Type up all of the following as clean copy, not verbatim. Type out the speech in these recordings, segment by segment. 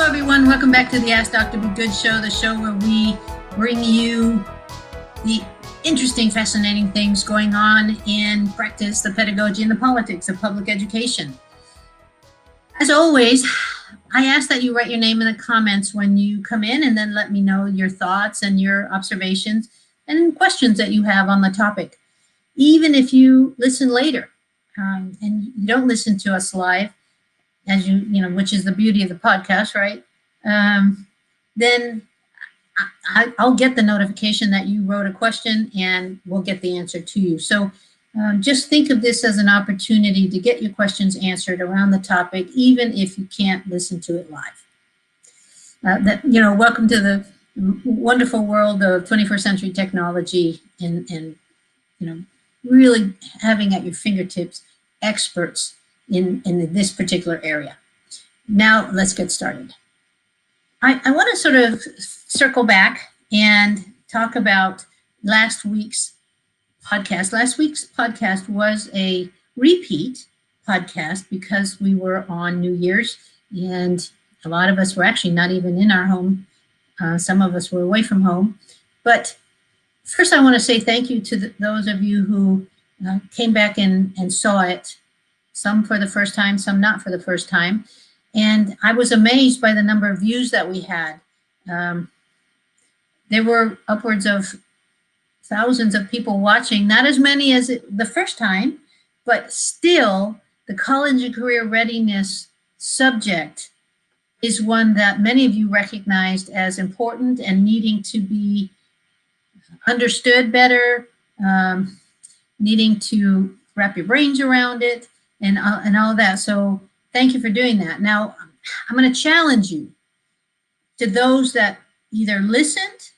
everyone. Welcome back to the Ask Dr. Be Good show, the show where we bring you the interesting, fascinating things going on in practice, the pedagogy, and the politics of public education. As always, I ask that you write your name in the comments when you come in, and then let me know your thoughts and your observations and questions that you have on the topic. Even if you listen later and you don't listen to us live, as you know, which is the beauty of the podcast, right? Then I'll get the notification that you wrote a question and we'll get the answer to you. So just think of this as an opportunity to get your questions answered around the topic, even if you can't listen to it live. Welcome to the wonderful world of 21st century technology and really having at your fingertips experts in this particular area. Now let's get started. I want to sort of circle back and talk about last week's podcast. Last week's podcast was a repeat podcast because we were on New Year's and a lot of us were actually not even in our home. Some of us were away from home. But first I want to say thank you to those of you who came back and saw it. Some for the first time, some not for the first time. And I was amazed by the number of views that we had. There were upwards of thousands of people watching, not as many as the first time, but still the college and career readiness subject is one that many of you recognized as important and needing to be understood better, needing to wrap your brains around it, and all that. So thank you for doing that. Now, I'm going to challenge you to those that either listened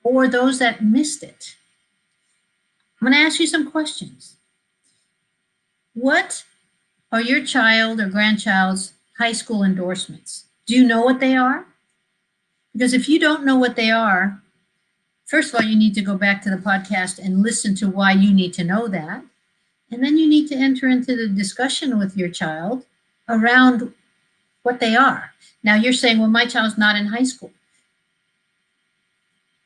or those that missed it. I'm going to ask you some questions. What are your child or grandchild's high school endorsements? Do you know what they are? Because if you don't know what they are, first of all, you need to go back to the podcast and listen to why you need to know that. And then you need to enter into the discussion with your child around what they are. Now you're saying, well, my child's not in high school.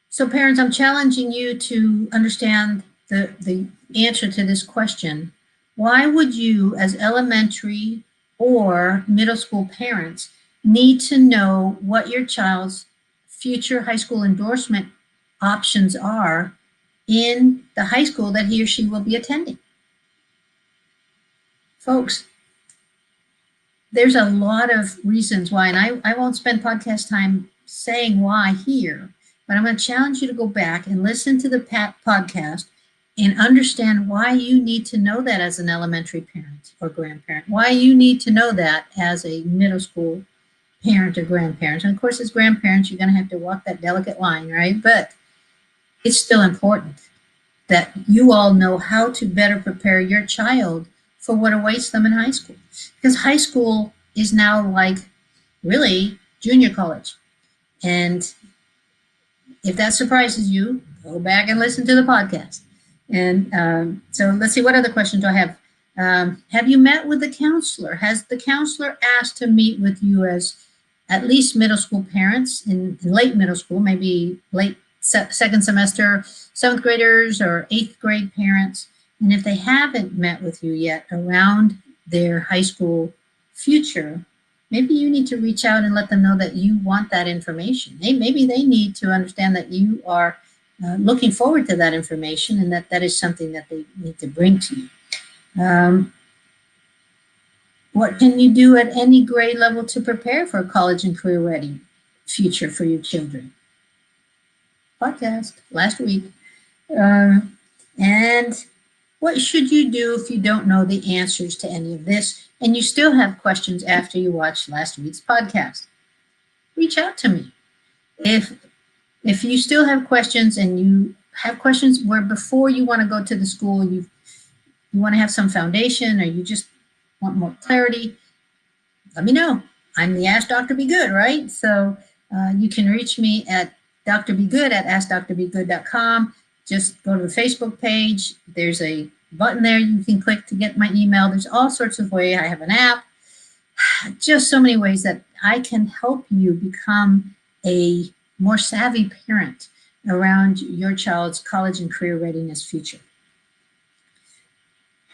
So parents, I'm challenging you to understand the answer to this question. Why would you, as elementary or middle school parents, need to know what your child's future high school endorsement options are in the high school that he or she will be attending? Folks, there's a lot of reasons why, and I won't spend podcast time saying why here, but I'm going to challenge you to go back and listen to the podcast and understand why you need to know that as an elementary parent or grandparent, why you need to know that as a middle school parent or grandparent. And of course, as grandparents, you're going to have to walk that delicate line, right? But it's still important that you all know how to better prepare your child for what awaits them in high school. Because high school is now like really junior college. And if that surprises you, go back and listen to the podcast. And so let's see, what other questions do I have? Have you met with the counselor? Has the counselor asked to meet with you as at least middle school parents in late middle school, maybe late second semester, 7th graders or 8th grade parents? And if they haven't met with you yet around their high school future, maybe you need to reach out and let them know that you want that information. Maybe they need to understand that you are looking forward to that information and that is something that they need to bring to you. What can you do at any grade level to prepare for a college and career ready future for your children? Podcast last week. And what should you do if you don't know the answers to any of this and you still have questions after you watch last week's podcast? Reach out to me. If you still have questions and you have questions where before you want to go to the school, you want to have some foundation or you just want more clarity, let me know. I'm the Ask Dr. Be Good, right? So you can reach me at Dr. Be Good at AskDrBeGood.com. Just go to the Facebook page. There's a button there you can click to get my email. There's all sorts of ways. I have an app. Just so many ways that I can help you become a more savvy parent around your child's college and career readiness future.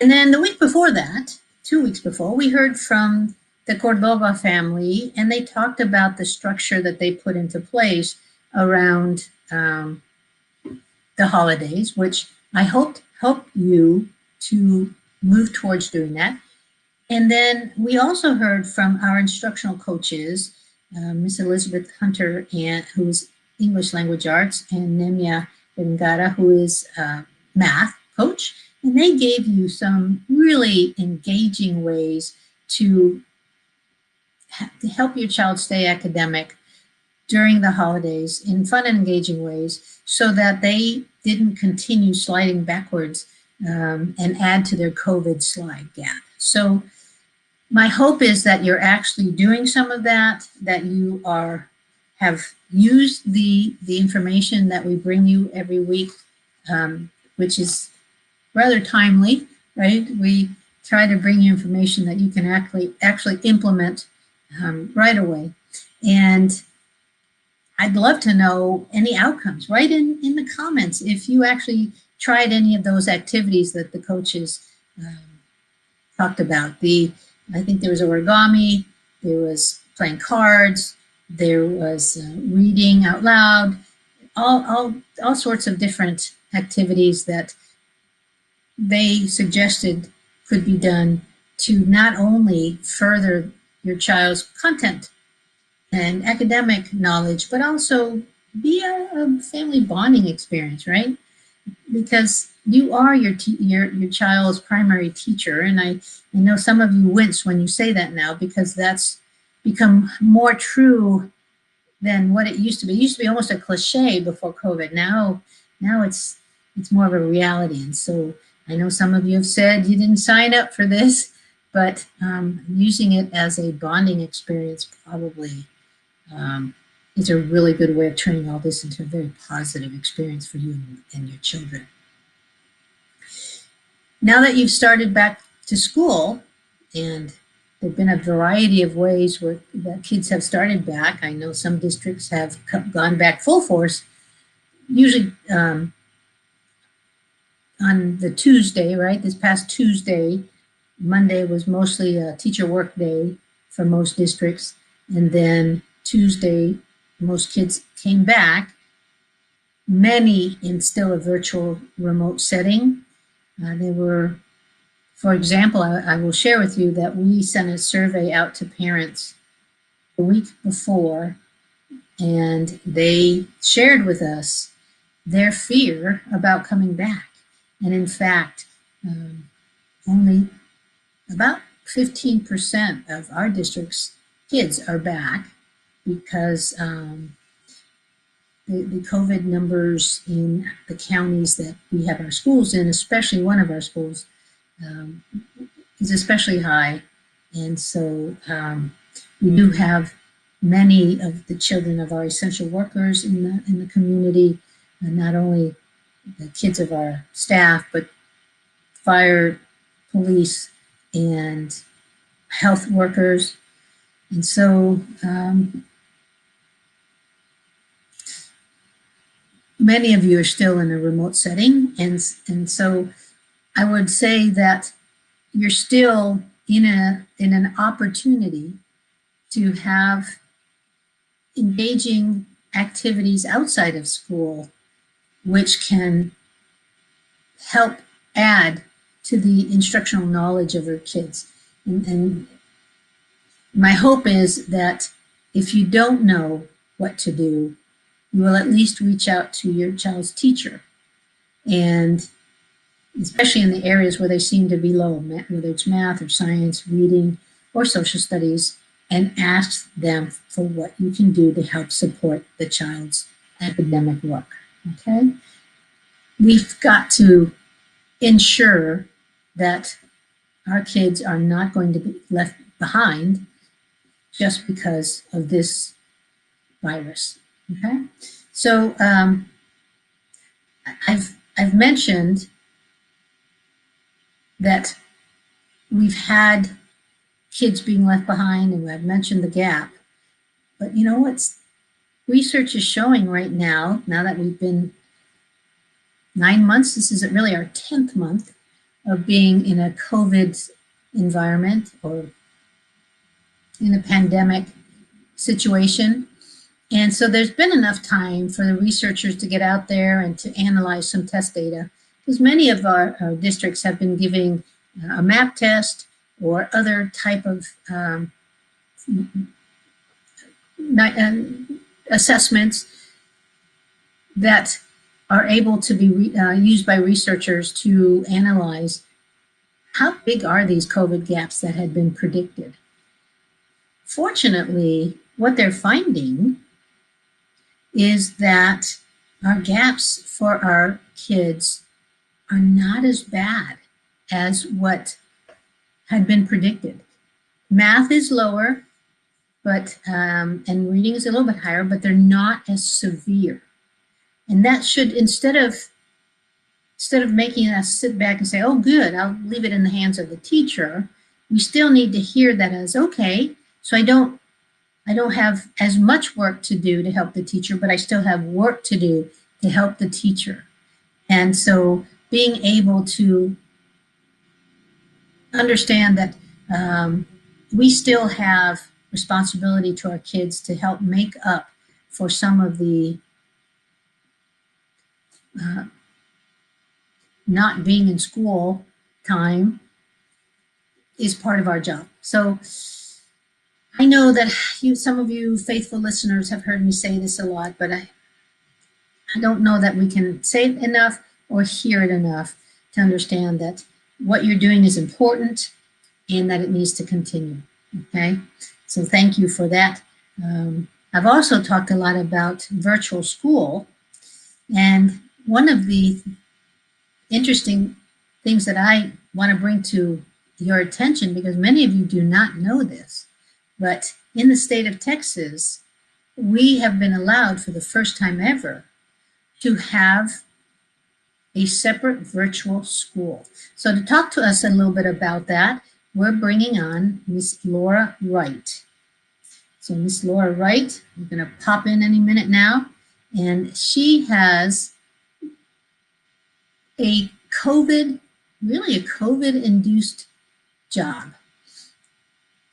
And then the week before that, 2 weeks before, we heard from the Cordova family, and they talked about the structure that they put into place around the holidays, which I hope help you to move towards doing that. And then we also heard from our instructional coaches, Miss Elizabeth Hunter, who is English Language Arts, and Nemia Bengara, who is math coach. And they gave you some really engaging ways to help your child stay academic during the holidays in fun and engaging ways so that they didn't continue sliding backwards and add to their COVID slide gap. So my hope is that you're actually doing some of that, that you have used the information that we bring you every week, which is rather timely, right? We try to bring you information that you can actually implement right away. And I'd love to know any outcomes. Write in the comments if you actually tried any of those activities that the coaches talked about. I think there was origami, there was playing cards, there was reading out loud, all sorts of different activities that they suggested could be done to not only further your child's content and academic knowledge, but also be a family bonding experience, right? Because you are your child's primary teacher, and I know some of you wince when you say that now because that's become more true than what it used to be. It used to be almost a cliche before COVID. Now it's more of a reality, and so I know some of you have said you didn't sign up for this, but using it as a bonding experience probably is a really good way of turning all this into a very positive experience for you and your children. Now that you've started back to school, and there have been a variety of ways that kids have started back. I know some districts have gone back full force, usually on the Tuesday, right? This past Tuesday. Monday was mostly a teacher work day for most districts, and then Tuesday, most kids came back, many in still a virtual remote setting. They were, for example, I will share with you that we sent a survey out to parents the week before, and they shared with us their fear about coming back. And in fact, only about 15% of our district's kids are back because the COVID numbers in the counties that we have our schools in, especially one of our schools, is especially high. And so we do have many of the children of our essential workers in the community, and not only the kids of our staff, but fire, police, and health workers. And so many of you are still in a remote setting, and so I would say that you're still in an opportunity to have engaging activities outside of school, which can help add to the instructional knowledge of our kids. And my hope is that if you don't know what to do, you will at least reach out to your child's teacher, and especially in the areas where they seem to be low, whether it's math or science, reading, or social studies, and ask them for what you can do to help support the child's academic work, okay? We've got to ensure that our kids are not going to be left behind just because of this virus, okay? So I've mentioned that we've had kids being left behind, and I've mentioned the gap. But you know what's research is showing right now that we've been 9 months, this is really our 10th month of being in a COVID environment or in a pandemic situation. And so there's been enough time for the researchers to get out there and to analyze some test data, because many of our districts have been giving a map test or other type of assessments that are able to be used by researchers to analyze how big are these COVID gaps that had been predicted. Fortunately, what they're finding is that our gaps for our kids are not as bad as what had been predicted. Math is lower, but and reading is a little bit higher, but they're not as severe. And that should, instead of making us sit back and say, oh, good, I'll leave it in the hands of the teacher, we still need to hear that as, okay, so I don't have as much work to do to help the teacher, but I still have work to do to help the teacher. And so being able to understand that we still have responsibility to our kids to help make up for some of the not being in school time is part of our job. So I know that some of you faithful listeners have heard me say this a lot, but I don't know that we can say it enough or hear it enough to understand that what you're doing is important and that it needs to continue, okay? So thank you for that. I've also talked a lot about virtual school, and one of the interesting things that I want to bring to your attention, because many of you do not know this, but in the state of Texas, we have been allowed for the first time ever to have a separate virtual school. So to talk to us a little bit about that, we're bringing on Miss Laura Wright. So Miss Laura Wright, we're going to pop in any minute now, and she has a COVID-induced job.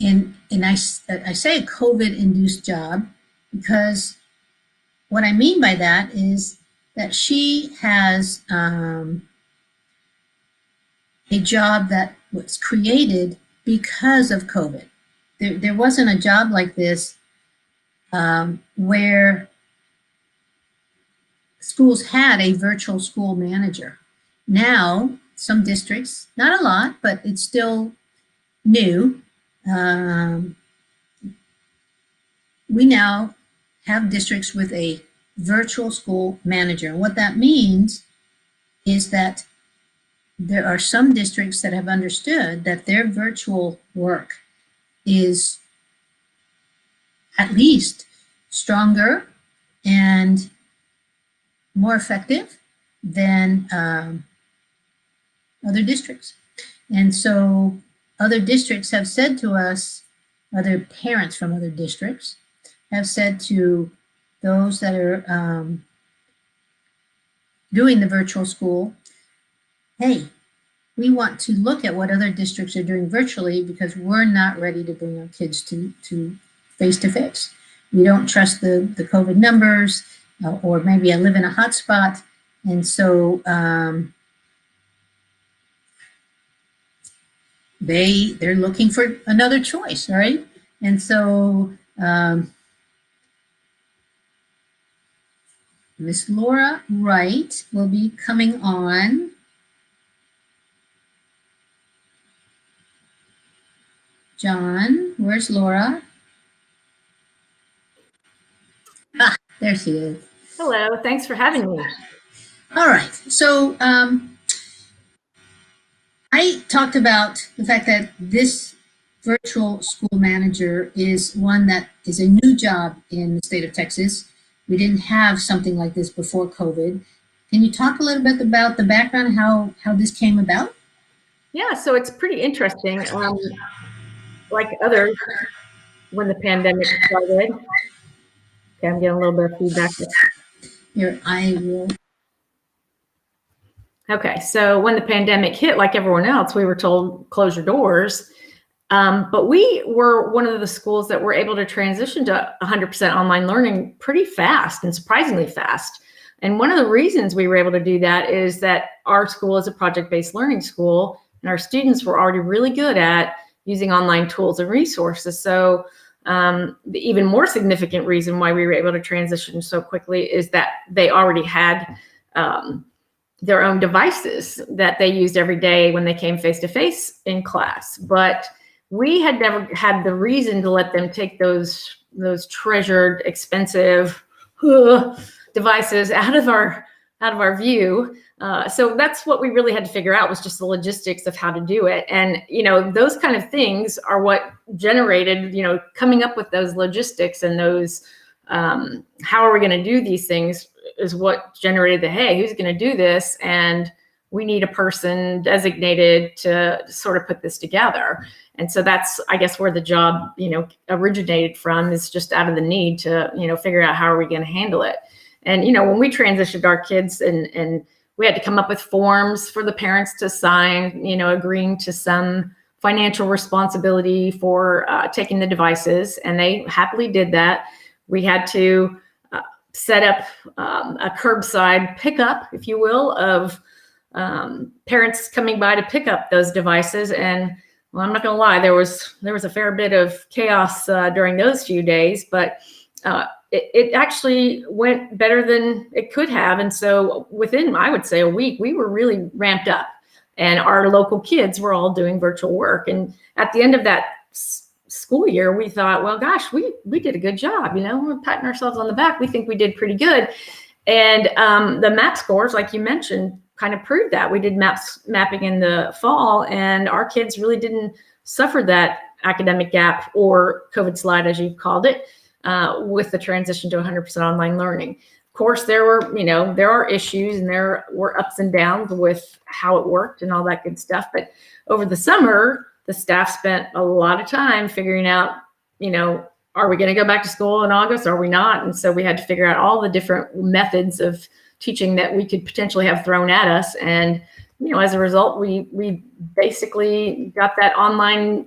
And I say a COVID-induced job because what I mean by that is that she has a job that was created because of COVID. There wasn't a job like this where schools had a virtual school manager. Now, some districts, not a lot, but it's still new. We now have districts with a virtual school manager. What that means is that there are some districts that have understood that their virtual work is at least stronger and more effective than other districts. And so other districts have said to us, other parents from other districts have said to those that are doing the virtual school, hey, we want to look at what other districts are doing virtually because we're not ready to bring our kids to face-to-face. We don't trust the COVID numbers, or maybe I live in a hotspot, and so they're looking for another choice, right? And so Miss Laura Wright will be coming on. John, where's Laura? Ah, there she is. Hello, thanks for having me. All right, so I talked about the fact that this virtual school manager is one that is a new job in the state of Texas. We didn't have something like this before COVID. Can you talk a little bit about the background, how this came about? Yeah, so it's pretty interesting. Like others, when the pandemic started, Okay, I'm getting a little bit of feedback. Here, I will. Okay, so when the pandemic hit, like everyone else, we were told close your doors. But we were one of the schools that were able to transition to 100% online learning pretty fast and surprisingly fast. And one of the reasons we were able to do that is that our school is a project-based learning school, and our students were already really good at using online tools and resources. So the even more significant reason why we were able to transition so quickly is that they already had their own devices that they used every day when they came face-to-face in class. But we had never had the reason to let them take those treasured, expensive devices out of our view. So that's what we really had to figure out, was just the logistics of how to do it. And, those kind of things are what generated, coming up with those logistics and those, how are we going to do these things, is what generated the, hey, who's going to do this? And we need a person designated to sort of put this together. And so that's, I guess, where the job, originated from, is just out of the need to, figure out how are we going to handle it. And, when we transitioned our kids and we had to come up with forms for the parents to sign, agreeing to some financial responsibility for taking the devices, and they happily did that. We had to set up a curbside pickup, if you will, of parents coming by to pick up those devices. And well, I'm not going to lie, there was a fair bit of chaos during those few days, but it actually went better than it could have. And so within, I would say, a week, we were really ramped up, and our local kids were all doing virtual work. And at the end of that school year, we thought, well, gosh, we did a good job. We're patting ourselves on the back. We think we did pretty good. And the MAP scores, like you mentioned, kind of proved that. We did mapping in the fall, and our kids really didn't suffer that academic gap, or COVID slide, as you called it, with the transition to 100% online learning. Of course, there are issues, and there were ups and downs with how it worked and all that good stuff. But over the summer, the staff spent a lot of time figuring out, are we going to go back to school in August? Are we not? And so we had to figure out all the different methods of teaching that we could potentially have thrown at us. And, as a result, we basically got that online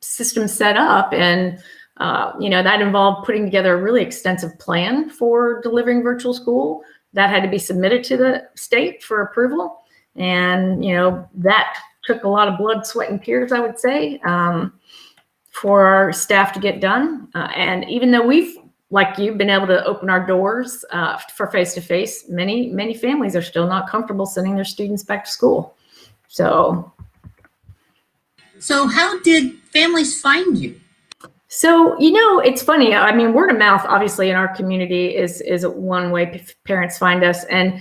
system set up. And, that involved putting together a really extensive plan for delivering virtual school that had to be submitted to the state for approval. And, that took a lot of blood, sweat, and tears, I would say, for our staff to get done. And even though we've, like you, been able to open our doors for face-to-face, many families are still not comfortable sending their students back to school. So how did families find you? So, it's funny. I mean, word of mouth, obviously, in our community is one way parents find us. And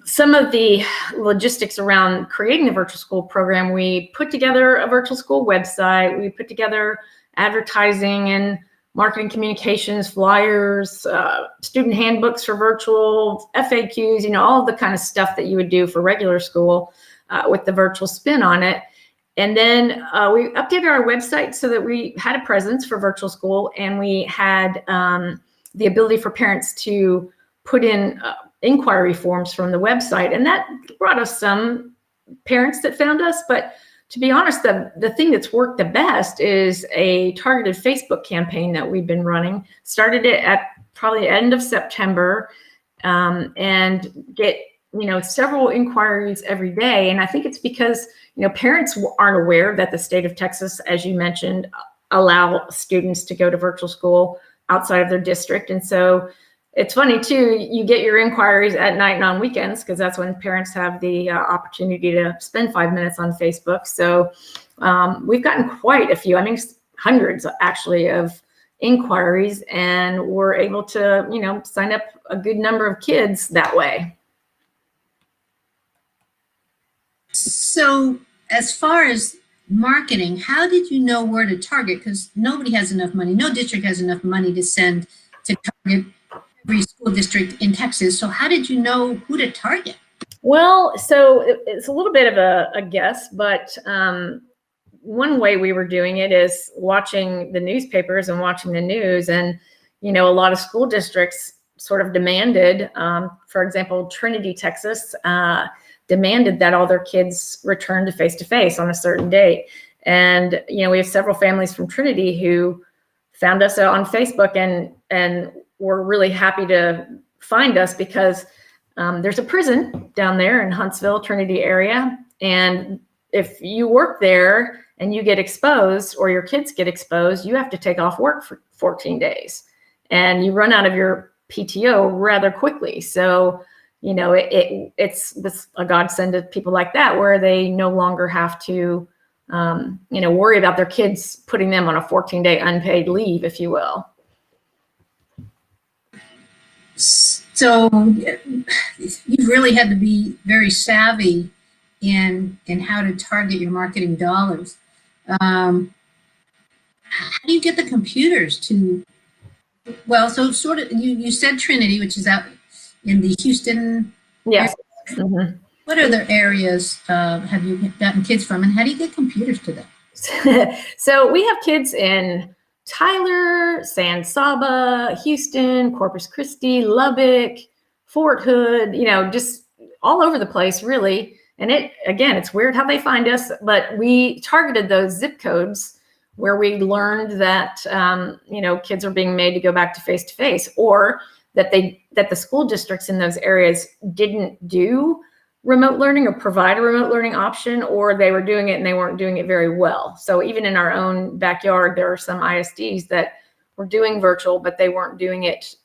some of the logistics around creating the virtual school program, we put together a virtual school website. We put together advertising and marketing communications, flyers, student handbooks for virtual, FAQs, all the kind of stuff that you would do for regular school with the virtual spin on it. And then we updated our website so that we had a presence for virtual school, and we had the ability for parents to put in inquiry forms from the website. And that brought us some parents that found us. But to be honest, the thing that's worked the best is a targeted Facebook campaign that we've been running. Started it at probably the end of September, and get several inquiries every day. And I think it's because parents aren't aware that the state of Texas, as you mentioned, allow students to go to virtual school outside of their district. And so it's funny too, you get your inquiries at night and on weekends, because that's when parents have the opportunity to spend 5 minutes on Facebook. So we've gotten quite a few, hundreds actually, of inquiries, and we're able to, sign up a good number of kids that way. So as far as marketing, how did you know where to target? Because nobody has enough money. No district has enough money to send to target every school district in Texas. So how did you know who to target? Well, so it's a little bit of a guess, but one way we were doing it is watching the newspapers and watching the news. And, a lot of school districts sort of demanded, for example, Trinity, Texas, demanded that all their kids return to face-to-face on a certain date. And, we have several families from Trinity who found us on Facebook and were really happy to find us because there's a prison down there in Huntsville, Trinity area. And if you work there and you get exposed or your kids get exposed, you have to take off work for 14 days and you run out of your PTO rather quickly. So, it's a godsend to people like that where they no longer have to, worry about their kids putting them on a 14-day unpaid leave, if you will. So you've really had to be very savvy in how to target your marketing dollars. How do you get the computers to, well, so sort of, you said Trinity, which is out in the Houston. Yes. Mm-hmm. What other areas have you gotten kids from, and how do you get computers to them? So we have kids in Tyler, San Saba, Houston, Corpus Christi, Lubbock, Fort Hood, just all over the place, really. And it's weird how they find us, but we targeted those zip codes where we learned that, kids are being made to go back to face-to-face, or that the school districts in those areas didn't do remote learning or provide a remote learning option, or they were doing it and they weren't doing it very well. So even in our own backyard, there are some ISDs that were doing virtual, but they weren't doing it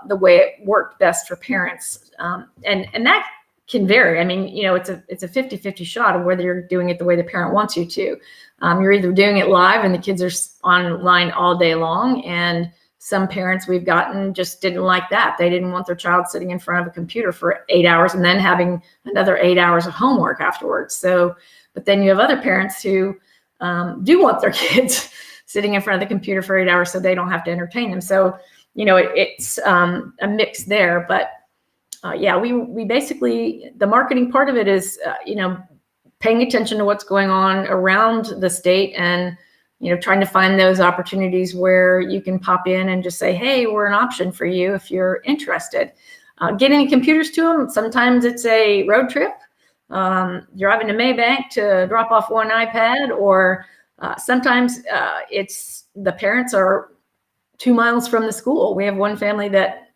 the way it worked best for parents. And that can vary. I mean, it's a 50-50 shot of whether you're doing it the way the parent wants you to. You're either doing it live and the kids are online all day long, and some parents we've gotten just didn't like that. They didn't want their child sitting in front of a computer for 8 hours and then having another 8 hours of homework afterwards. So, but then you have other parents who do want their kids sitting in front of the computer for 8 hours so they don't have to entertain them. So, it's a mix there. But we basically, the marketing part of it is, paying attention to what's going on around the state and trying to find those opportunities where you can pop in and just say, hey, we're an option for you if you're interested. Getting computers to them, sometimes it's a road trip. You're driving to Maybank to drop off one iPad, or sometimes it's the parents are 2 miles from the school. We have one family that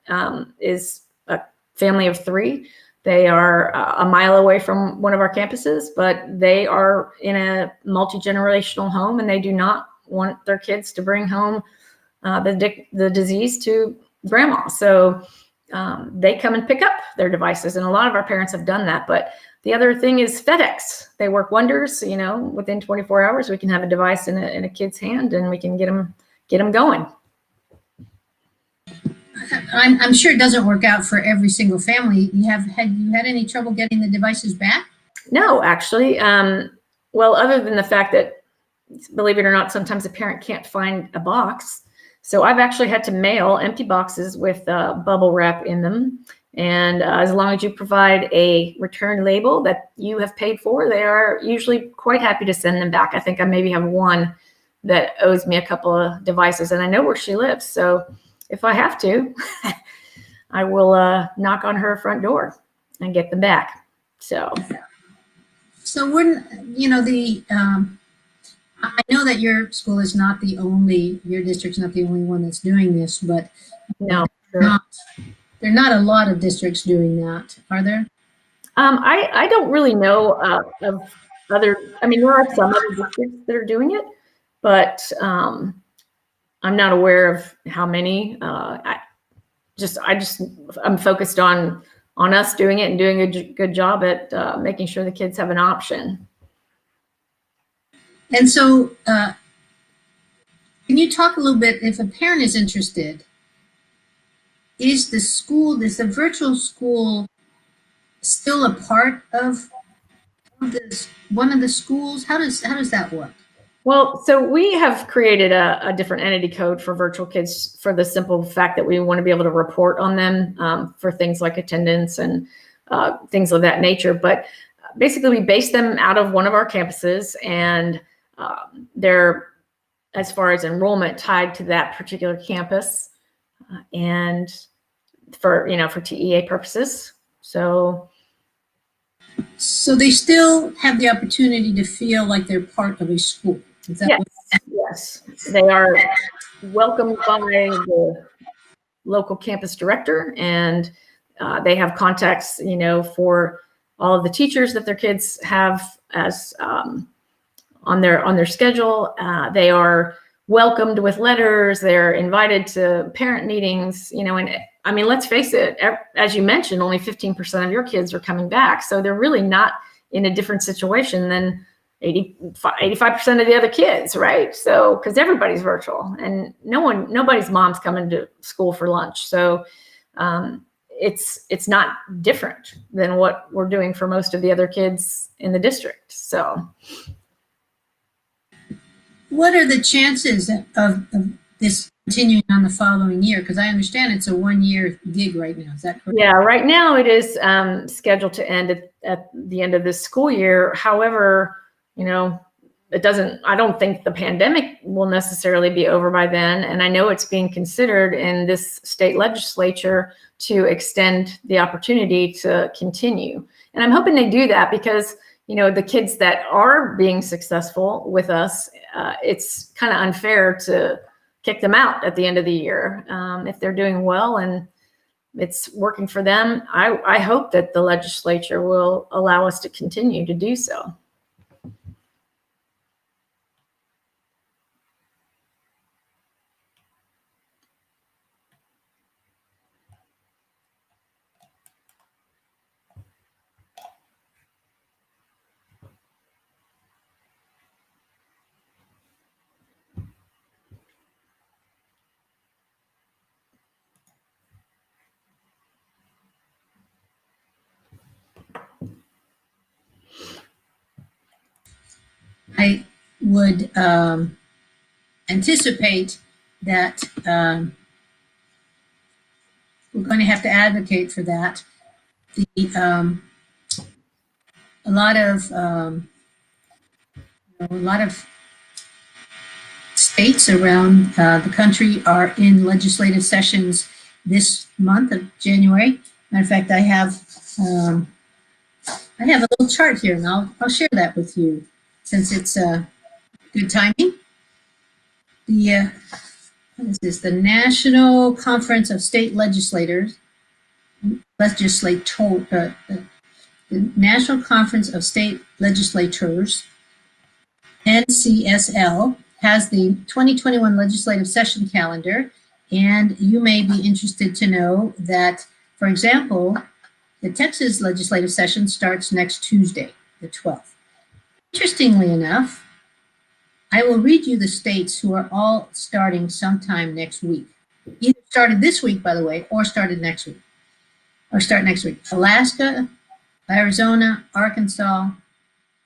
is a family of 3. They are a mile away from one of our campuses, but they are in a multi-generational home and they do not want their kids to bring home the disease to grandma. So they come and pick up their devices. And a lot of our parents have done that. But the other thing is FedEx. They work wonders. Within 24 hours, we can have a device in a kid's hand and we can get them going. I'm sure it doesn't work out for every single family. Had you had any trouble getting the devices back? No, actually. Well, other than the fact that, believe it or not, sometimes a parent can't find a box. So I've actually had to mail empty boxes with bubble wrap in them. And as long as you provide a return label that you have paid for, they are usually quite happy to send them back. I think I maybe have one that owes me a couple of devices, and I know where she lives. So if I have to, I will knock on her front door and get them back. So when, I know that your school is not your district's not the only one that's doing this, but no, there are not a lot of districts doing that, are there? I don't really know of other, there are some other districts that are doing it, but I'm not aware of how many. I'm focused on us doing it and doing a good job at making sure the kids have an option. And so, can you talk a little bit, if a parent is interested, is the virtual school still a part of this, one of the schools? How does that work? Well, so we have created a different entity code for virtual kids for the simple fact that we want to be able to report on them for things like attendance and things of that nature. But basically, we base them out of one of our campuses, and they're, as far as enrollment, tied to that particular campus. and for TEA purposes. So they still have the opportunity to feel like they're part of a school. Is that yes, they are welcomed by the local campus director, and they have contacts, for all of the teachers that their kids have as on their schedule. They are welcomed with letters. They're invited to parent meetings, and I mean, let's face it, as you mentioned, only 15% of your kids are coming back. So they're really not in a different situation than 85% of the other kids, right? So, because everybody's virtual and nobody's mom's coming to school for lunch. So it's not different than what we're doing for most of the other kids in the district. So what are the chances of this continuing on the following year? Because I understand it's a 1-year gig right now. Is that correct? Yeah, right now it is scheduled to end at the end of this school year. However, I don't think the pandemic will necessarily be over by then. And I know it's being considered in this state legislature to extend the opportunity to continue. And I'm hoping they do that because, the kids that are being successful with us, it's kind of unfair to kick them out at the end of the year. If they're doing well and it's working for them, I hope that the legislature will allow us to continue to do so. I would anticipate that we're going to have to advocate for that. A lot of states around the country are in legislative sessions this month of January. Matter of fact, I have a little chart here, and I'll share that with you since it's good timing. What is this? The National Conference of State Legislators, the National Conference of State Legislators, NCSL, has the 2021 legislative session calendar, and you may be interested to know that, for example, the Texas legislative session starts next Tuesday, the 12th. Interestingly enough, I will read you the states who are all starting sometime next week. Either started this week, by the way, or started next week. Or start next week. Alaska, Arizona, Arkansas,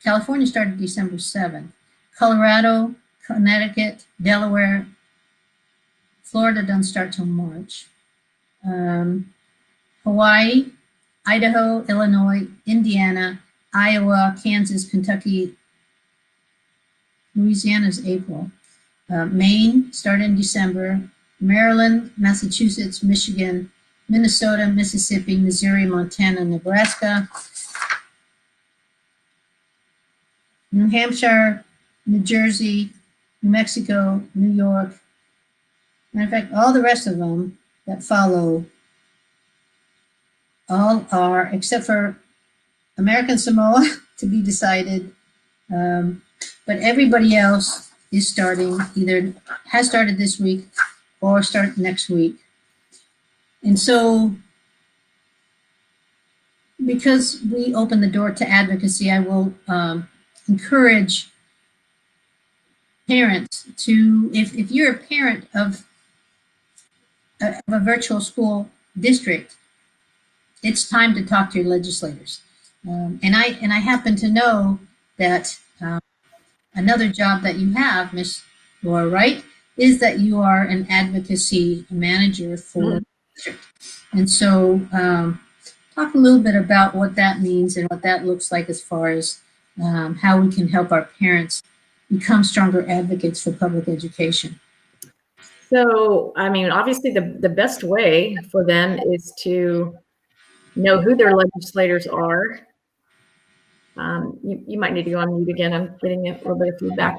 California started December 7th. Colorado, Connecticut, Delaware, Florida doesn't start till March. Hawaii, Idaho, Illinois, Indiana, Iowa, Kansas, Kentucky, Louisiana's April. Maine started in December. Maryland, Massachusetts, Michigan, Minnesota, Mississippi, Missouri, Montana, Nebraska. New Hampshire, New Jersey, New Mexico, New York. Matter of fact, all the rest of them that follow all are, except for American Samoa to be decided, but everybody else is starting, either has started this week or start next week. And so, because we open the door to advocacy, I will encourage parents to, if you're a parent of a virtual school district, it's time to talk to your legislators. And I happen to know that another job that you have, Ms. Laura Wright, is that you are an advocacy manager for the district. And so talk a little bit about what that means and what that looks like as far as how we can help our parents become stronger advocates for public education. So, I mean, obviously the best way for them is to know who their legislators are. You might need to go on mute again. I'm getting a little bit of feedback.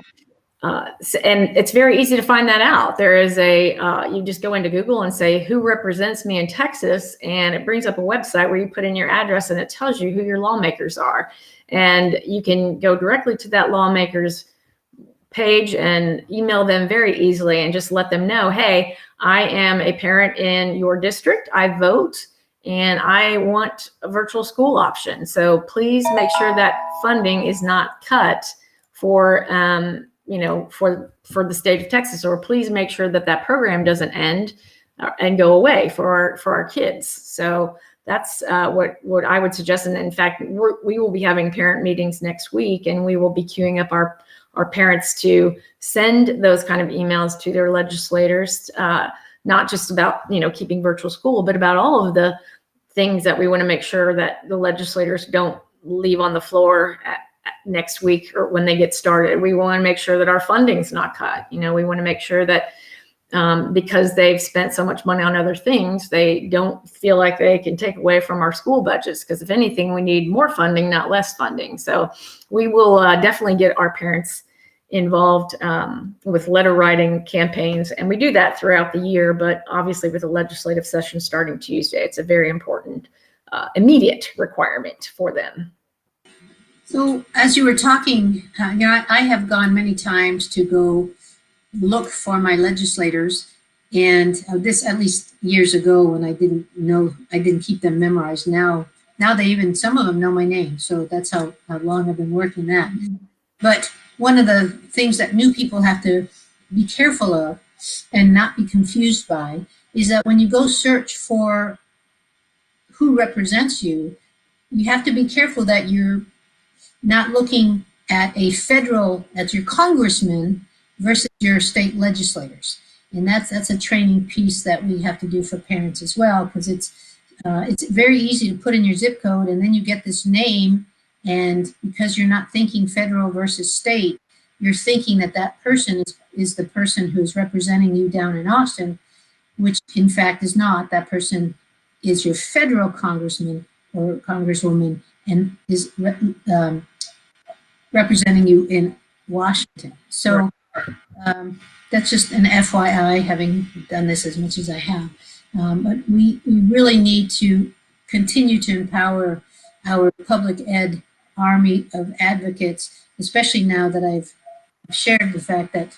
And it's very easy to find that out. There is you just go into Google and say, who represents me in Texas? And it brings up a website where you put in your address and it tells you who your lawmakers are. And you can go directly to that lawmaker's page and email them very easily and just let them know, hey, I am a parent in your district. I vote and I want a virtual school option. So please make sure that funding is not cut for, for the state of Texas, or please make sure that that program doesn't end and go away for our kids. So that's what I would suggest. And in fact, we will be having parent meetings next week, and we will be queuing up our parents to send those kind of emails to their legislators, not just about, keeping virtual school, but about all of the things that we want to make sure that the legislators don't leave on the floor next week or when they get started. We want to make sure that our funding's not cut. We want to make sure that because they've spent so much money on other things, they don't feel like they can take away from our school budgets. Because if anything, we need more funding, not less funding. So we will definitely get our parents involved with letter writing campaigns. And we do that throughout the year, but obviously with the legislative session starting Tuesday, it's a very important immediate requirement for them. So as you were talking, I have gone many times to go look for my legislators, and this at least years ago when I didn't keep them memorized. Now some of them know my name, so that's how long I've been working that. But one of the things that new people have to be careful of and not be confused by is that when you go search for who represents you, you have to be careful that you're not looking at at your congressman versus your state legislators. And that's a training piece that we have to do for parents as well, because it's very easy to put in your zip code and then you get this name, and because you're not thinking federal versus state, you're thinking that person is the person who's representing you down in Austin, which in fact is not. That person is your federal congressman or congresswoman and is representing you in Washington. So that's just an FYI, having done this as much as I have. But we really need to continue to empower our public ed army of advocates, especially now that I've shared the fact that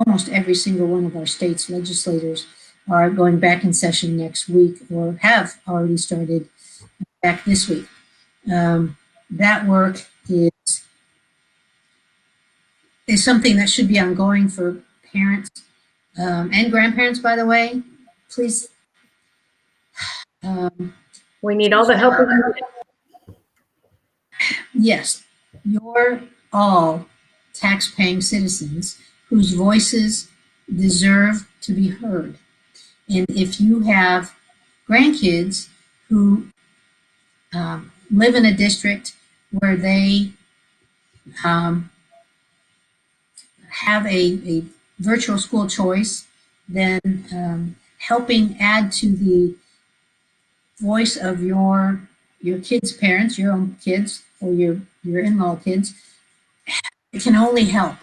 almost every single one of our state's legislators are going back in session next week or have already started back this week. That work is something that should be ongoing for parents and grandparents, by the way. Please. We need all the help we can get. Yes, you're all tax-paying citizens whose voices deserve to be heard. And if you have grandkids who live in a district where they have a virtual school choice, then helping add to the voice of your kids' parents, your own kids, or your in-law kids, it can only help.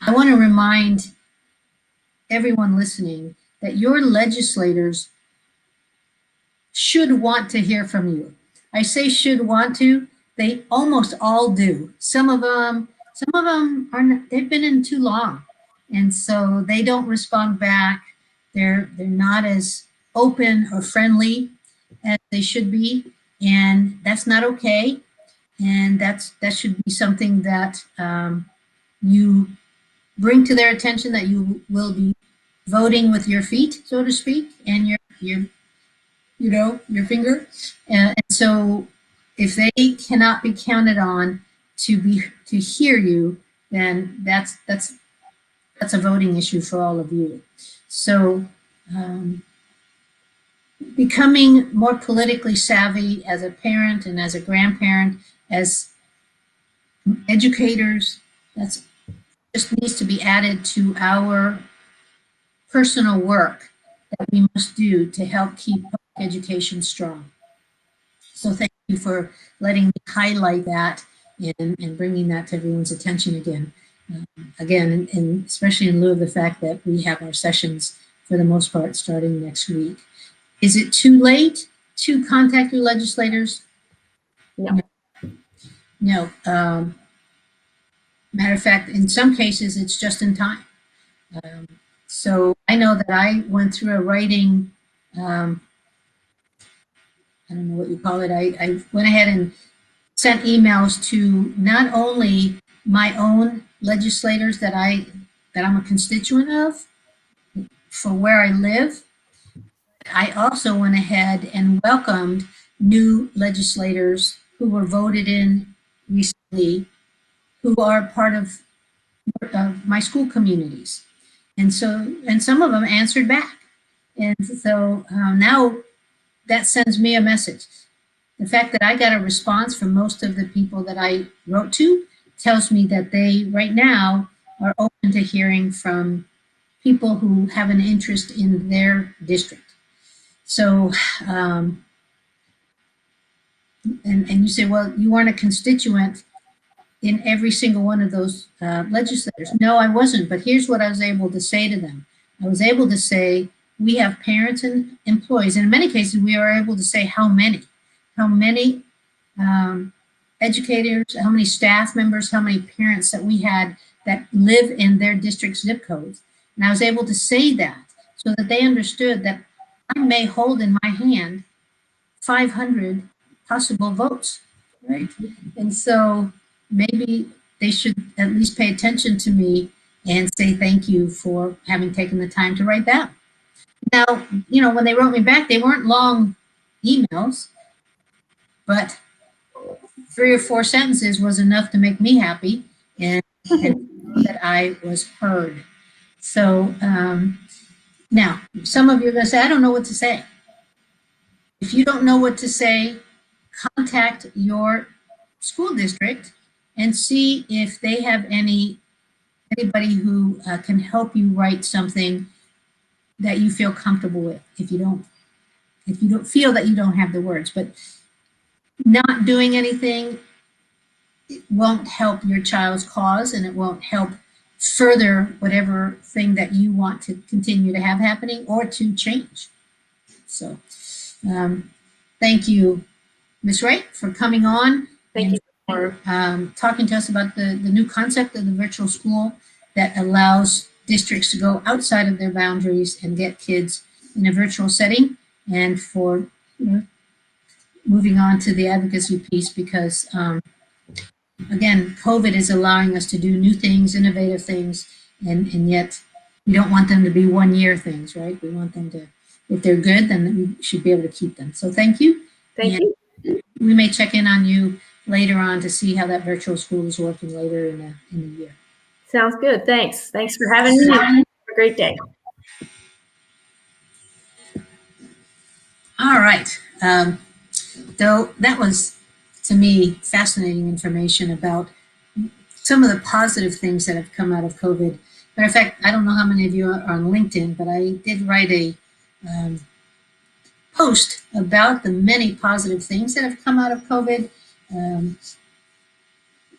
I want to remind everyone listening that your legislators should want to hear from you. I say should want to, they almost all do. Some of them they've been in too long, and so they don't respond back. They're not as open or friendly as they should be, and that's not okay. And that should be something that you bring to their attention, that you will be voting with your feet, so to speak, and your finger. And so if they cannot be counted on to hear you, then that's a voting issue for all of you. So becoming more politically savvy as a parent and as a grandparent, as educators, that's just needs to be added to our personal work that we must do to help keep public education strong. So thank you for letting me highlight that and bringing that to everyone's attention again. Again, and especially in lieu of the fact that we have our sessions for the most part starting next week. Is it too late to contact your legislators? No. No. Matter of fact, in some cases, it's just in time. So I know that I went through a writing, I don't know what you call it. I went ahead and sent emails to not only my own legislators that I'm a constituent of for where I live. I also went ahead and welcomed new legislators who were voted in recently, who are part of my school communities. And some of them answered back. And so now that sends me a message. The fact that I got a response from most of the people that I wrote to tells me that they right now are open to hearing from people who have an interest in their district. So, and you say, well, you weren't a constituent in every single one of those legislators. No, I wasn't, but here's what I was able to say to them. I was able to say, we have parents and employees, and in many cases, we are able to say how many educators, how many staff members, how many parents that we had that live in their district zip codes. And I was able to say that so that they understood that I may hold in my hand 500 possible votes, right? And so maybe they should at least pay attention to me and say thank you for having taken the time to write that. Now, you know, when they wrote me back, they weren't long emails, but 3 or 4 sentences was enough to make me happy and that I was heard. So now, some of you are going to say, I don't know what to say. If you don't know what to say, contact your school district and see if they have anybody who can help you write something that you feel comfortable with. If you don't feel that you don't have the words, but not doing anything, it won't help your child's cause, and it won't help further whatever thing that you want to continue to have happening or to change. So thank you, Ms. Wright, for coming on. Thank you for talking to us about the new concept of the virtual school that allows districts to go outside of their boundaries and get kids in a virtual setting, and for moving on to the advocacy piece, because again, COVID is allowing us to do new things, innovative things, and yet we don't want them to be 1-year things, right? We want them to, if they're good, then we should be able to keep them. So thank you. Thank you. We may check in on you later on to see how that virtual school is working later in the year. Sounds good. Thanks. Thanks for having me. Have a great day. All right. Though that was, to me, fascinating information about some of the positive things that have come out of COVID. Matter of fact, I don't know how many of you are on LinkedIn, but I did write a post about the many positive things that have come out of COVID.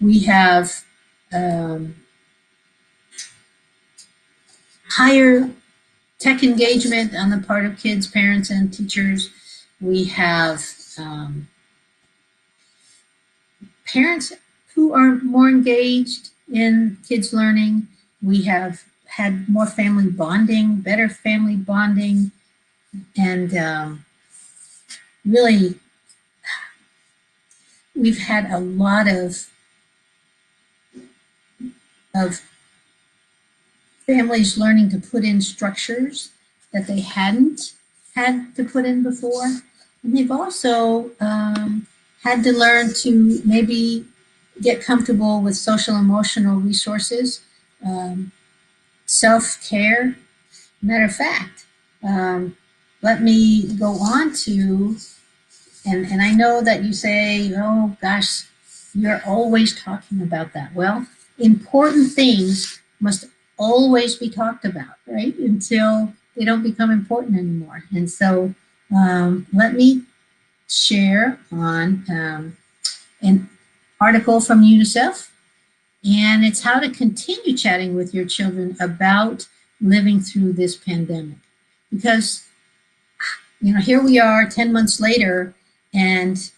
We have higher tech engagement on the part of kids, parents, and teachers. We have parents who are more engaged in kids' learning. We have had more family bonding, better family bonding, and really, we've had a lot of families learning to put in structures that they hadn't had to put in before. And they've also had to learn to maybe get comfortable with social emotional resources, self-care. Matter of fact, let me go on to, and I know that you say, oh gosh, you're always talking about that. Well, important things must always be talked about, right? Until they don't become important anymore. And so let me share on an article from UNICEF, and it's how to continue chatting with your children about living through this pandemic. Because, you know, here we are 10 months later, and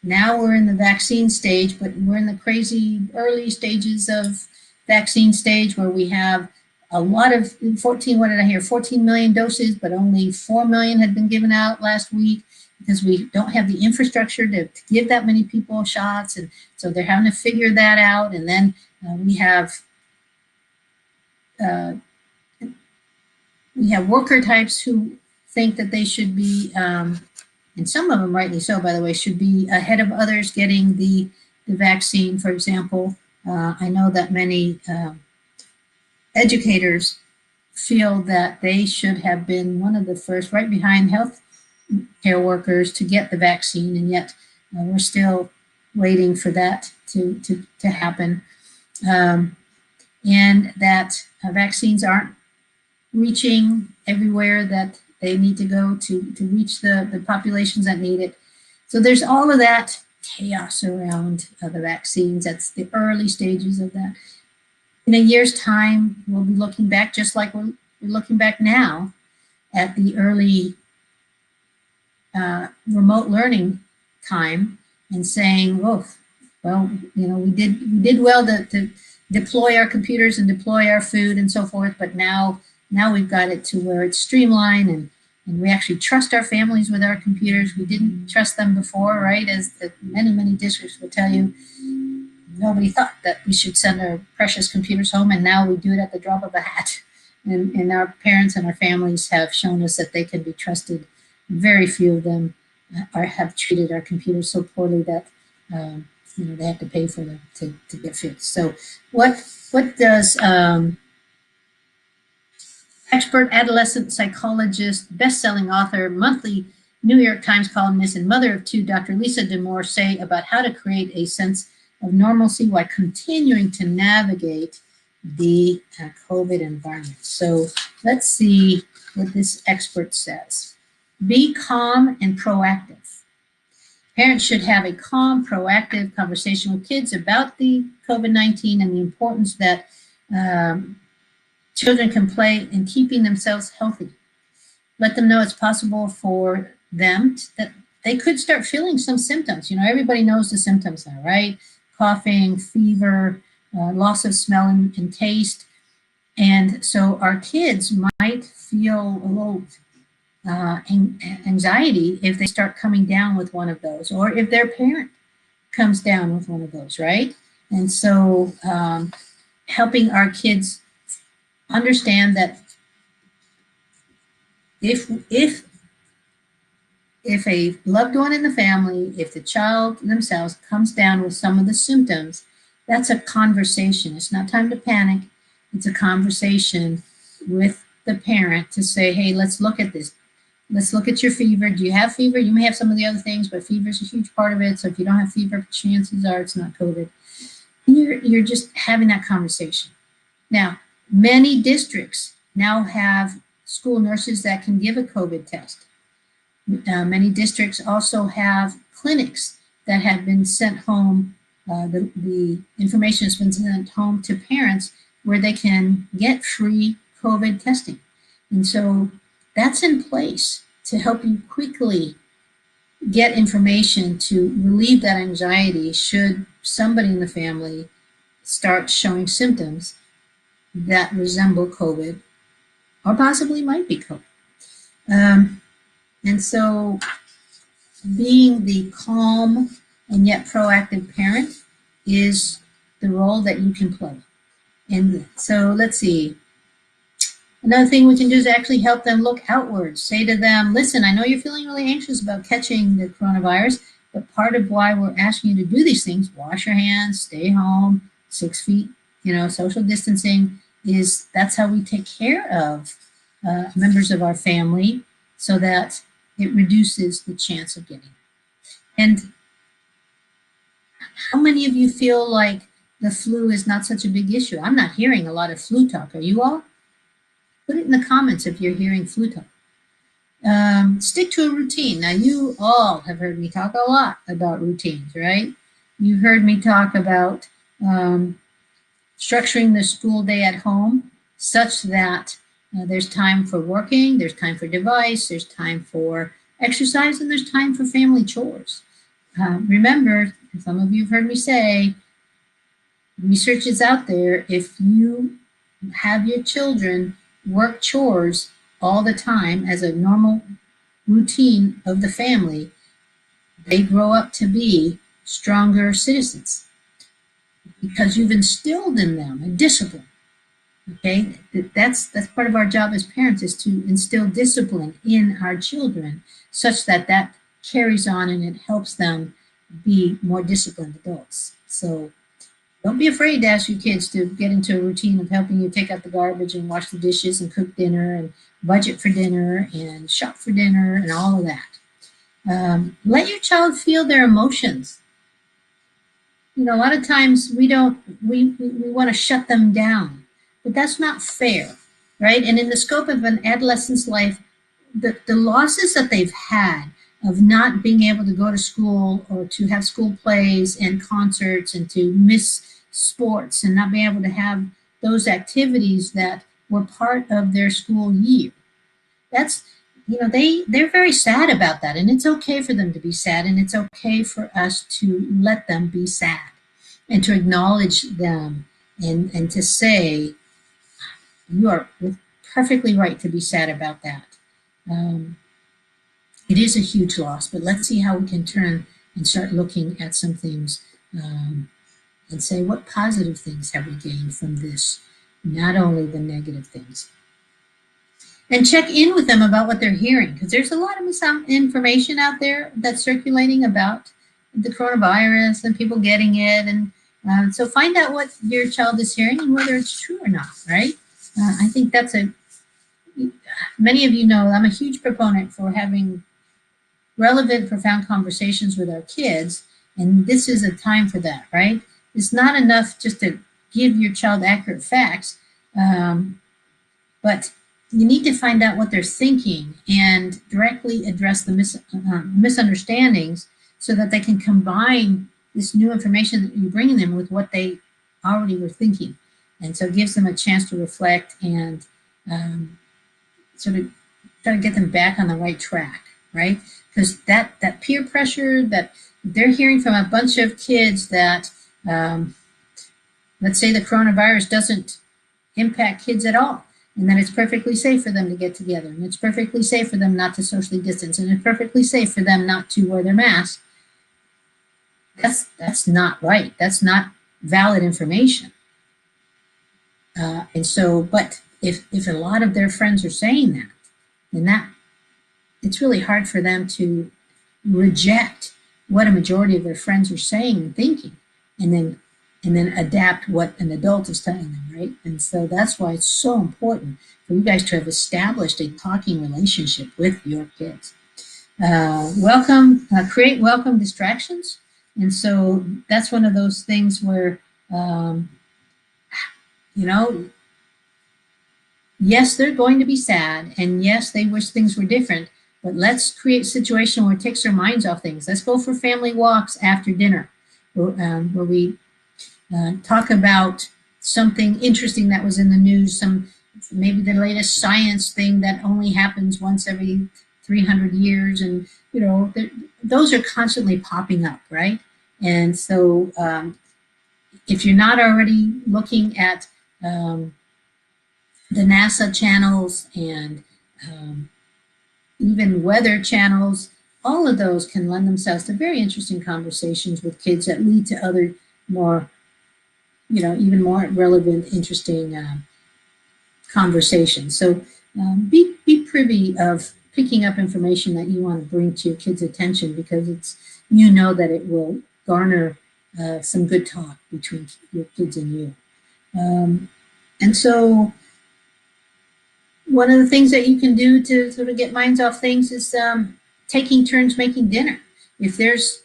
now we're in the vaccine stage, but we're in the crazy early stages of vaccine stage where we have a lot of 14 million doses, but only 4 million had been given out last week because we don't have the infrastructure to give that many people shots. And so they're having to figure that out. And then we have worker types who think that they should be, and some of them rightly so, by the way, should be ahead of others getting the vaccine. For example, I know that many educators feel that they should have been one of the first, right behind health care workers, to get the vaccine, and yet we're still waiting for that to happen. And that vaccines aren't reaching everywhere that they need to go to reach the populations that need it. So there's all of that chaos around the vaccines. That's the early stages of that. In a year's time, we'll be looking back, just like we're looking back now, at the early remote learning time and saying, oh, well, you know, we did well to deploy our computers and deploy our food and so forth, but now we've got it to where it's streamlined, and we actually trust our families with our computers. We didn't trust them before, right? As many districts will tell you, nobody thought that we should send our precious computers home, and now we do it at the drop of a hat. And our parents and our families have shown us that they can be trusted. Very few of them have treated our computers so poorly that you know, they have to pay for them to get fixed. So what does expert adolescent psychologist, best-selling author, monthly New York Times columnist, and mother of two, Dr. Lisa D'Amour, say about how to create a sense of normalcy while continuing to navigate the COVID environment? So let's see what this expert says. Be calm and proactive. Parents should have a calm, proactive conversation with kids about the COVID-19 and the importance that children can play in keeping themselves healthy. Let them know it's possible for them that they could start feeling some symptoms. You know, everybody knows the symptoms now, right? Coughing, fever, loss of smell and taste. And so our kids might feel a little anxiety if they start coming down with one of those, or if their parent comes down with one of those, right? And so helping our kids understand that if a loved one in the family, if the child themselves comes down with some of the symptoms, that's a conversation. It's not time to panic. It's a conversation with the parent to say, hey, let's look at this. Let's look at your fever. Do you have fever? You may have some of the other things, but fever is a huge part of it. So if you don't have fever, chances are it's not COVID. And you're just having that conversation. Now, many districts now have school nurses that can give a COVID test. Many districts also have clinics that have been sent home. The information has been sent home to parents where they can get free COVID testing. And so that's in place to help you quickly get information to relieve that anxiety should somebody in the family start showing symptoms that resemble COVID or possibly might be COVID. And so being the calm and yet proactive parent is the role that you can play. And so let's see. Another thing we can do is actually help them look outwards. Say to them, listen, I know you're feeling really anxious about catching the coronavirus, but part of why we're asking you to do these things, wash your hands, stay home, 6 feet, social distancing, that's how we take care of members of our family so that it reduces the chance of getting it. And how many of you feel like the flu is not such a big issue. I'm not hearing a lot of flu talk. Are you all? Put it in the comments if you're hearing flu talk. Stick to a routine. Now, you all have heard me talk a lot about routines, right? You heard me talk about structuring the school day at home such that there's time for working, there's time for device, there's time for exercise, and there's time for family chores. Remember, some of you have heard me say, research is out there. If you have your children work chores all the time as a normal routine of the family, they grow up to be stronger citizens because you've instilled in them a discipline. Okay, that's part of our job as parents, is to instill discipline in our children such that that carries on and it helps them be more disciplined adults. So don't be afraid to ask your kids to get into a routine of helping you take out the garbage and wash the dishes and cook dinner and budget for dinner and shop for dinner and all of that. Let your child feel their emotions. You know, a lot of times we want to shut them down, but that's not fair, right? And in the scope of an adolescent's life, the losses that they've had of not being able to go to school or to have school plays and concerts and to miss sports and not being able to have those activities that were part of their school year. That's, you know, they're very sad about that, and it's okay for them to be sad, and it's okay for us to let them be sad and to acknowledge them and to say, you are perfectly right to be sad about that. It is a huge loss, but let's see how we can turn and start looking at some things and say, what positive things have we gained from this, not only the negative things. And check in with them about what they're hearing, because there's a lot of misinformation out there that's circulating about the coronavirus and people getting it. And so find out what your child is hearing and whether it's true or not, right? I think that's many of you know I'm a huge proponent for having relevant, profound conversations with our kids, and this is a time for that, right? It's not enough just to give your child accurate facts, but you need to find out what they're thinking and directly address the misunderstandings so that they can combine this new information that you're bringing them with what they already were thinking. And so it gives them a chance to reflect and sort of try to get them back on the right track, right? Because that peer pressure that they're hearing from a bunch of kids that, let's say the coronavirus doesn't impact kids at all, and that it's perfectly safe for them to get together, and it's perfectly safe for them not to socially distance, and it's perfectly safe for them not to wear their mask. That's not right. That's not valid information. And so, but if a lot of their friends are saying that, then it's really hard for them to reject what a majority of their friends are saying and thinking, and then adapt what an adult is telling them, right? And so that's why it's so important for you guys to have established a talking relationship with your kids. Create welcome distractions. And so that's one of those things where, you know, yes, they're going to be sad, and yes, they wish things were different, but let's create a situation where it takes their minds off things. Let's go for family walks after dinner, where we talk about something interesting that was in the news, maybe the latest science thing that only happens once every 300 years, and you know, those are constantly popping up, right? And so if you're not already looking at the NASA channels and even weather channels, all of those can lend themselves to very interesting conversations with kids that lead to other more, you know, even more relevant, interesting conversations. So be privy of picking up information that you want to bring to your kids' attention, because you know that it will garner some good talk between your kids and you. And so one of the things that you can do to sort of get minds off things is taking turns making dinner. If there's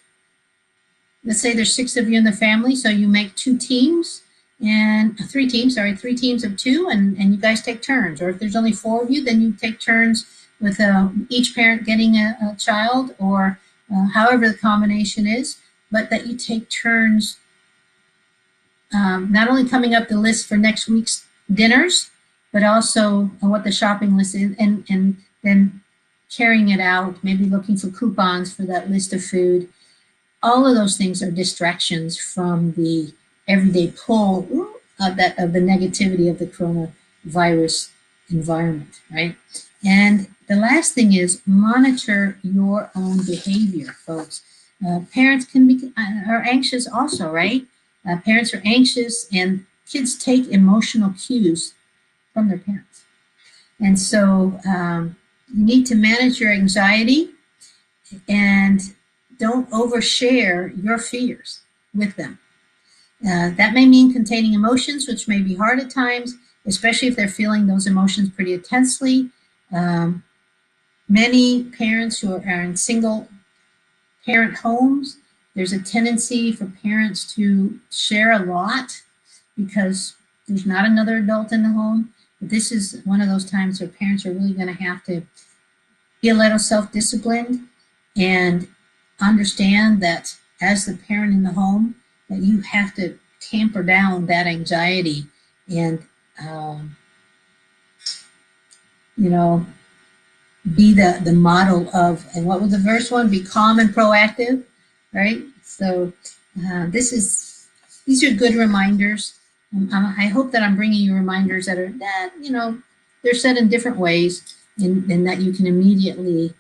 let's say there's 6 of you in the family, so you make 2 teams and 3 teams, sorry, 3 teams of 2, and you guys take turns. Or if there's only 4 of you, then you take turns with each parent getting a child, or however the combination is, but that you take turns not only coming up the list for next week's dinners, but also what the shopping list is, and then carrying it out, maybe looking for coupons for that list of food. All of those things are distractions from the everyday pull of the negativity of the coronavirus environment, right? And the last thing is monitor your own behavior, folks. Parents are anxious also, right? Parents are anxious, and kids take emotional cues from their parents. And so you need to manage your anxiety and don't overshare your fears with them. That may mean containing emotions, which may be hard at times, especially if they're feeling those emotions pretty intensely. Many parents who are in single parent homes, there's a tendency for parents to share a lot because there's not another adult in the home. But this is one of those times where parents are really going to have to be a little self-disciplined and understand that as the parent in the home, that you have to tamper down that anxiety and, be the model of, and what was the verse one? Be calm and proactive, right? So these are good reminders. I hope that I'm bringing you reminders that they're said in different ways, and that you can immediately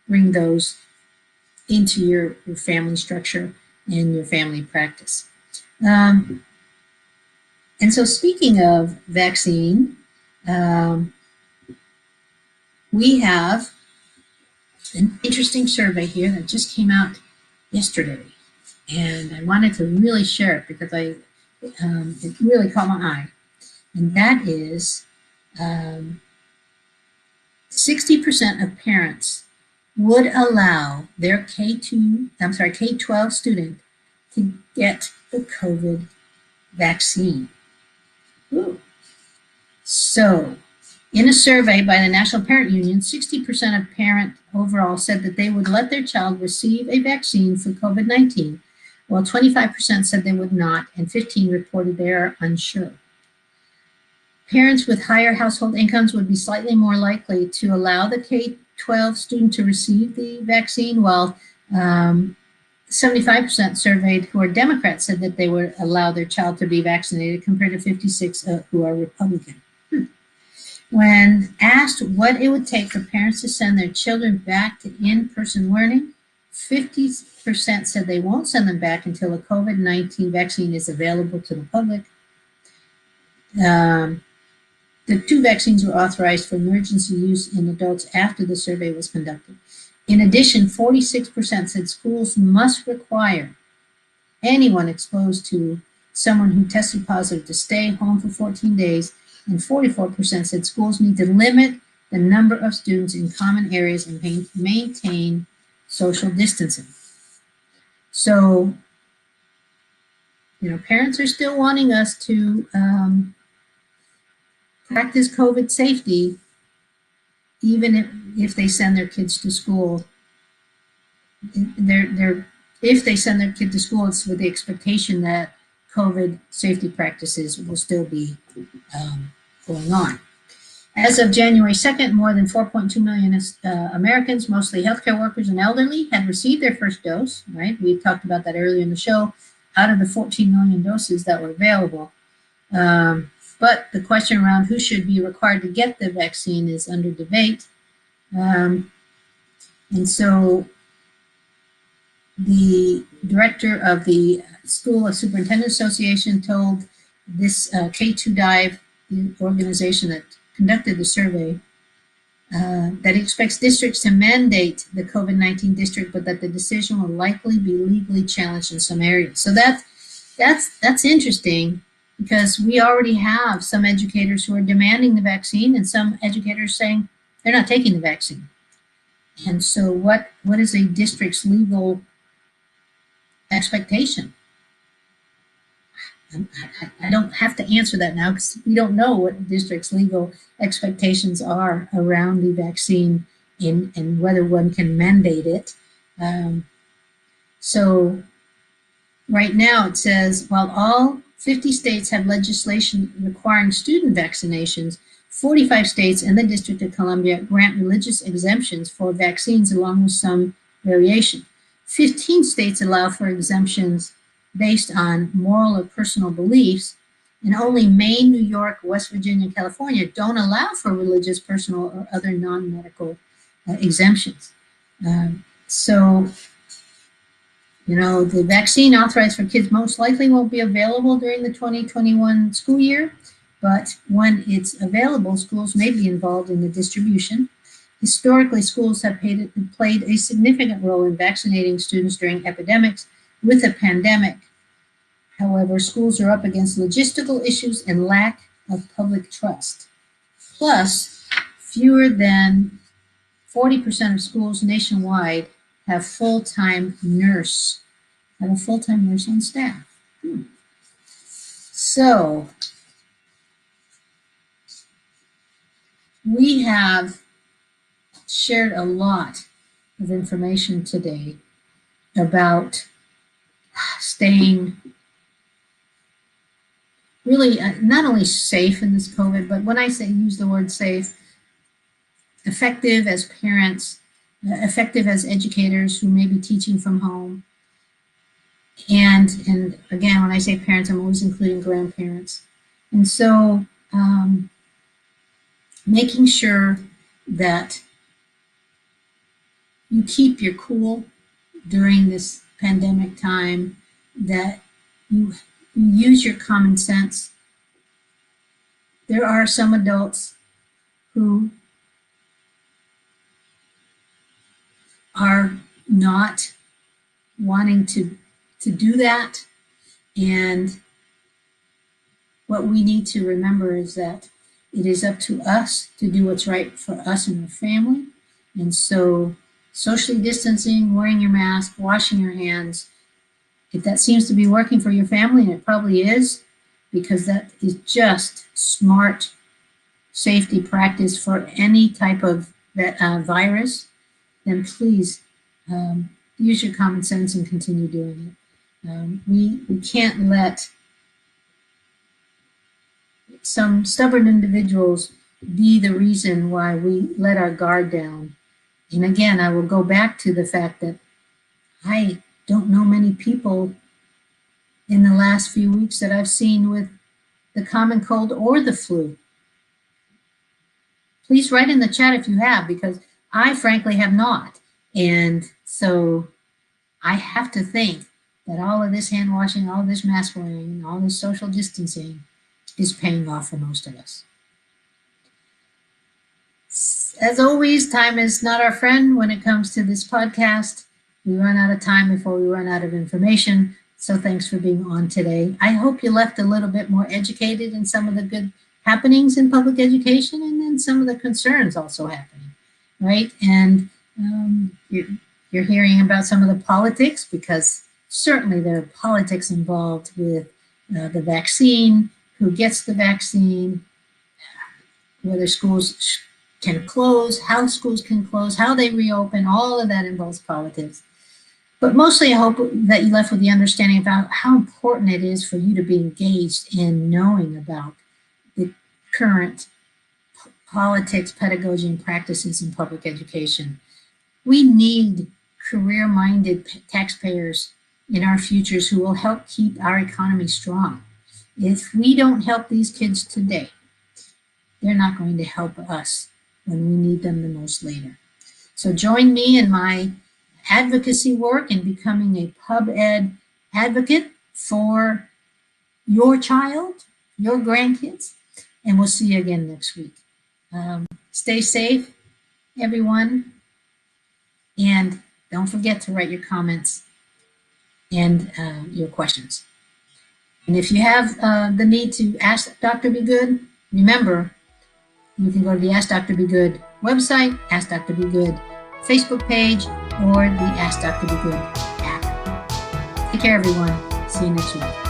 bring those into your family structure and your family practice. And so speaking of vaccine, we have an interesting survey here that just came out yesterday, and I wanted to really share it because it really caught my eye. And that is 60% of parents would allow their K-12 student to get the COVID vaccine. Ooh. So, in a survey by the National Parent Union, 60% of parents overall said that they would let their child receive a vaccine for COVID-19, while 25% said they would not, and 15% reported they are unsure. Parents with higher household incomes would be slightly more likely to allow the K-12 student to receive the vaccine, while 75% surveyed who are Democrats said that they would allow their child to be vaccinated, compared to 56% who are Republican. When asked what it would take for parents to send their children back to in-person learning, 50% said they won't send them back until a COVID-19 vaccine is available to the public. The 2 vaccines were authorized for emergency use in adults after the survey was conducted. In addition, 46% said schools must require anyone exposed to someone who tested positive to stay home for 14 days, and 44% said schools need to limit the number of students in common areas and maintain social distancing. So, parents are still wanting us to practice COVID safety, even if they send their kids to school. If they send their kid to school, it's with the expectation that COVID safety practices will still be going on. As of January 2nd, more than 4.2 million Americans, mostly healthcare workers and elderly, had received their first dose, right? We talked about that earlier in the show, out of the 14 million doses that were available. But the question around who should be required to get the vaccine is under debate. And so the director of the School of Superintendent Association told this K2 Dive, the organization that conducted the survey, that he expects districts to mandate the COVID-19 district, but that the decision will likely be legally challenged in some areas. So that's interesting, because we already have some educators who are demanding the vaccine, and some educators saying they're not taking the vaccine. And so what is a district's legal expectation? I don't have to answer that now because we don't know what the district's legal expectations are around the vaccine and whether one can mandate it. So right now it says, while all 50 states have legislation requiring student vaccinations, 45 states and the District of Columbia grant religious exemptions for vaccines along with some variation. 15 states allow for exemptions based on moral or personal beliefs, and only Maine, New York, West Virginia, and California don't allow for religious, personal, or other non-medical exemptions. So, you know, the vaccine authorized for kids most likely won't be available during the 2021 school year, but when it's available, schools may be involved in the distribution. Historically, schools have played a significant role in vaccinating students during epidemics. With the pandemic, however, schools are up against logistical issues and lack of public trust. Plus, fewer than 40% of schools nationwide have a full-time nurse on staff. So, we have shared a lot of information today about staying really not only safe in this COVID, but when I say use the word safe, effective as parents, effective as educators who may be teaching from home. And again, when I say parents, I'm always including grandparents. And so making sure that you keep your cool during this pandemic time, that you use your common sense. There are some adults who are not wanting to do that. And what we need to remember is that it is up to us to do what's right for us and our family. And so socially distancing, wearing your mask, washing your hands, if that seems to be working for your family, and it probably is, because that is just smart safety practice for any type of virus, then please use your common sense and continue doing it. We can't let some stubborn individuals be the reason why we let our guard down. And again, I will go back to the fact that I don't know many people in the last few weeks that I've seen with the common cold or the flu. Please write in the chat if you have, because I frankly have not. And so I have to think that all of this hand washing, all this mask wearing, all this social distancing is paying off for most of us. As always, time is not our friend when it comes to this podcast. We run out of time before we run out of information. So thanks for being on today. I hope you left a little bit more educated in some of the good happenings in public education, and then some of the concerns also happening, right? And you're hearing about some of the politics, because certainly there are politics involved with the vaccine, who gets the vaccine, whether schools can close, how schools can close, how they reopen, all of that involves politics. But mostly I hope that you left with the understanding about how important it is for you to be engaged in knowing about the current politics, pedagogy, and practices in public education. We need career-minded taxpayers in our futures who will help keep our economy strong. If we don't help these kids today, they're not going to help us when we need them the most later. So join me in my advocacy work and becoming a pub ed advocate for your child, your grandkids, and we'll see you again next week. Stay safe, everyone, and don't forget to write your comments and your questions. And if you have the need to ask Dr. Be Good, remember, you can go to the Ask Dr. Be Good website, Ask Dr. Be Good Facebook page, or the Ask Dr. Be Good app. Take care, everyone. See you next week.